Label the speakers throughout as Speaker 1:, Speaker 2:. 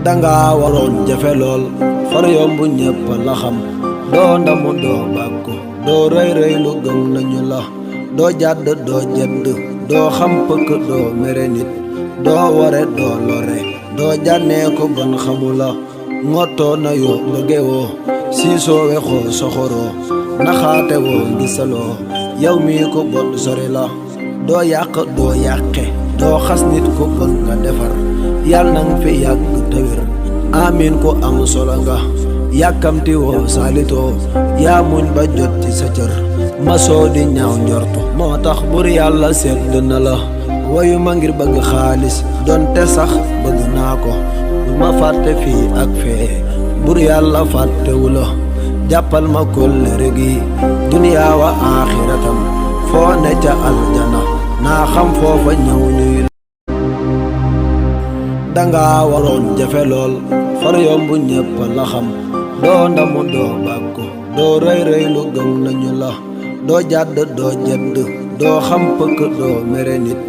Speaker 1: danga waroon jafe lool far yomb ñépp la xam doo ndamu doo bàkku doo rëy rëy lu gëm nañu la doo jàdd doo jedd doo xam pëkk doo mere nit doo ware doo lore doo jànnee ko bon xamu la ngottoo na yoo bëgge woo siisoo wexoo soxoroo naxaate woo gisaloo yow mii ko bon sori la doo yàq doo yàqe doo xas nit ko bon nga defar yàlla nang fi yàgg te wér amiin ko am solo nga yàkkamti woo saalitoo yaa muñ ba jot ci sa cër masoo di ñaaw njortu moo tax bur yàlla sedd na la wayu ma ngir bëgg xaalis donte sax bëgg naa ko bu ma fàtte fii ak fee bur yàlla fàttewu la jàppal ma kóllëre gi duniyaa wa aaxiratam foo ne ca aljana naa xam foofa ñëw nuyu danga waroon jafe lool far yomb ñépp la xam doo ndamu doo bàkku doo rëy rëy lu gëm nañu la doo jàdd doo jedd doo xam pëkk doo mere nit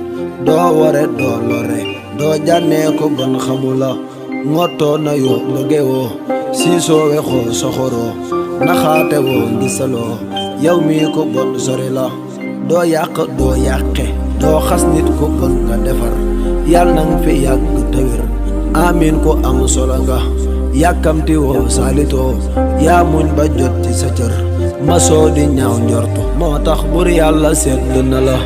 Speaker 1: doo ware doo lore doo jànnee ko bon xamu la ngottoo na yoo bëgge woo siisoo wexoo soxoroo naxaate woo gisaloo yow mii ko bon sori la doo yàq doo yàqe doo xas nit ko bon nga defar yàlla nang fi yàgg te wér amiin ko am solo nga yàkkamti woo saalitoo yaa muñ ba jot ci sa cër masoo di ñaaw njortu moo tax bur yàlla sedd na la